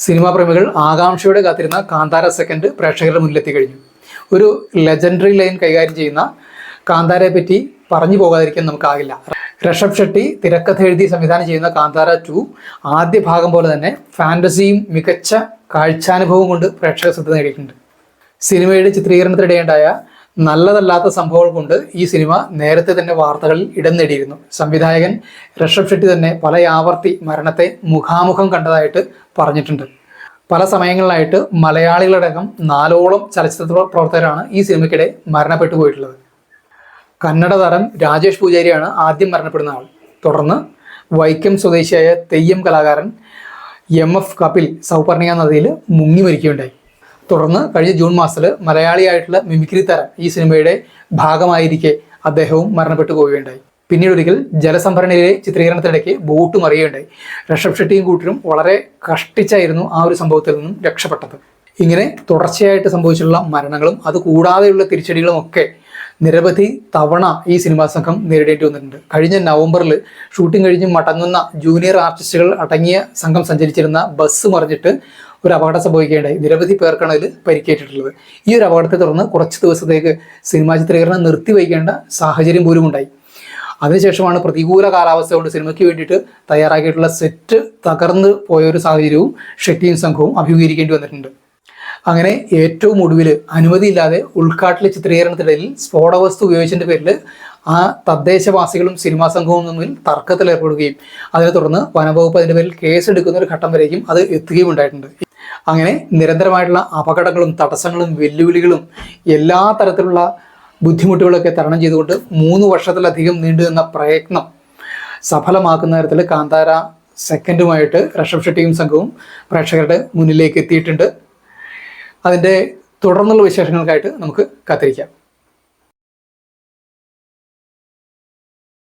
Cinema പ്രേമികൾ ആകാംക്ഷയോടെ കാത്തിരുന്ന കാന്താര സെക്കൻഡ് പ്രേക്ഷകരുടെ മുന്നിലെത്തി കഴിഞ്ഞു. ഒരു ലെജൻഡറി ലൈൻ കൈകാര്യം ചെയ്യുന്ന കാന്താരയെ പറ്റി പറഞ്ഞു പോകാതിരിക്കാൻ നമുക്കാകില്ല. ഋഷഭ് ഷെട്ടി തിരക്കഥ എഴുതി സംവിധാനം ചെയ്യുന്ന കാന്താര 2 ആദ്യ ഭാഗം പോലെ തന്നെ ഫാൻറ്റസിയും മികച്ച കാഴ്ചാനുഭവം കൊണ്ട് പ്രേക്ഷക ശ്രദ്ധ നേടിയിട്ടുണ്ട്. സിനിമയുടെ ചിത്രീകരണത്തിനിടെയുണ്ടായ നല്ലതല്ലാത്ത സംഭവങ്ങൾ കൊണ്ട് ഈ സിനിമ നേരത്തെ തന്നെ വാർത്തകളിൽ ഇടം നേടിയിരുന്നു. സംവിധായകൻ ഋഷഭ് ഷെട്ടി തന്നെ പല ആവർത്തി മരണത്തെ മുഖാമുഖം കണ്ടതായിട്ട് പറഞ്ഞിട്ടുണ്ട്. പല സമയങ്ങളിലായിട്ട് മലയാളികളടക്കം 4ഓളം ചലച്ചിത്ര പ്രവർത്തകരാണ് ഈ സിനിമയ്ക്കിടെ മരണപ്പെട്ടു പോയിട്ടുള്ളത്. കന്നഡ താരം രാജേഷ് പൂജാരിയാണ് ആദ്യം മരണപ്പെടുന്ന ആൾ. തുടർന്ന് വൈക്കം സ്വദേശിയായ തെയ്യം കലാകാരൻ MF കപിൽ സൗപർണിക നദിയിൽ മുങ്ങി മരിക്കുകയുണ്ടായി. തുടർന്ന് കഴിഞ്ഞ ജൂൺ മാസത്തിൽ മലയാളിയായിട്ടുള്ള മിമിക്രി താരം ഈ സിനിമയുടെ ഭാഗമായിരിക്കെ അദ്ദേഹവും മരണപ്പെട്ടു പോവുകയുണ്ടായി. പിന്നീട് ഒരിക്കൽ ജലസംഭരണിയിലെ ചിത്രീകരണത്തിനിടയ്ക്ക് ബോട്ട് മറിയുകയുണ്ടായി. ഋഷഭ് ഷെട്ടിയും കൂട്ടരും വളരെ കഷ്ടിച്ചായിരുന്നു ആ ഒരു സംഭവത്തിൽ നിന്നും രക്ഷപ്പെട്ടത്. ഇങ്ങനെ തുടർച്ചയായിട്ട് സംഭവിച്ചിട്ടുള്ള മരണങ്ങളും അതുകൂടാതെയുള്ള തിരിച്ചടികളും ഒക്കെ നിരവധി തവണ ഈ സിനിമാ സംഘം നേരിടേണ്ടി വന്നിട്ടുണ്ട്. കഴിഞ്ഞ നവംബറിൽ ഷൂട്ടിംഗ് കഴിഞ്ഞ് മടങ്ങുന്ന ജൂനിയർ ആർട്ടിസ്റ്റുകൾ അടങ്ങിയ സംഘം സഞ്ചരിച്ചിരുന്ന ബസ് മറിഞ്ഞിട്ട് ഒരു അപകടം സംഭവിക്കുകയുണ്ടായി. നിരവധി പേർക്കാണ് അതിൽ പരിക്കേറ്റിട്ടുള്ളത്. ഈ ഒരു അപകടത്തെ തുടർന്ന് കുറച്ച് ദിവസത്തേക്ക് സിനിമാ ചിത്രീകരണം നിർത്തിവയ്ക്കേണ്ട സാഹചര്യം പോലും ഉണ്ടായി. അതിനുശേഷമാണ് പ്രതികൂല കാലാവസ്ഥ കൊണ്ട് സിനിമയ്ക്ക് വേണ്ടിയിട്ട് തയ്യാറാക്കിയിട്ടുള്ള സെറ്റ് തകർന്ന് പോയൊരു സാഹചര്യവും ഷെട്ടിയും സംഘവും അഭിമുഖീകരിക്കേണ്ടി വന്നിട്ടുണ്ട്. അങ്ങനെ ഏറ്റവും ഒടുവിൽ അനുമതിയില്ലാതെ ഉൾക്കാട്ടിലെ ചിത്രീകരണത്തിനിടയിൽ സ്ഫോടവസ്തു ഉപയോഗിച്ചതിൻ്റെ പേരിൽ ആ തദ്ദേശവാസികളും സിനിമാ സംഘവും തമ്മിൽ തർക്കത്തിൽ ഏർപ്പെടുകയും അതിനെ തുടർന്ന് വനംവകുപ്പ് അതിൻ്റെ പേരിൽ കേസെടുക്കുന്ന ഒരു ഘട്ടം വരേക്കും അത് എത്തുകയും ഉണ്ടായിട്ടുണ്ട്. അങ്ങനെ നിരന്തരമായിട്ടുള്ള അപകടങ്ങളും തടസ്സങ്ങളും വെല്ലുവിളികളും എല്ലാ തരത്തിലുള്ള ബുദ്ധിമുട്ടുകളൊക്കെ തരണം ചെയ്തുകൊണ്ട് 3 വർഷത്തിലധികം നീണ്ടുനിന്ന പ്രയത്നം സഫലമാക്കുന്ന തരത്തിൽ കാന്താര സെക്കൻഡുമായിട്ട് ഋഷഭ് ഷെട്ടിയും സംഘവും പ്രേക്ഷകരുടെ മുന്നിലേക്ക് എത്തിയിട്ടുണ്ട്. അതിൻ്റെ തുടർന്നുള്ള വിശേഷങ്ങൾക്കായിട്ട് നമുക്ക് കാത്തിരിക്കാം.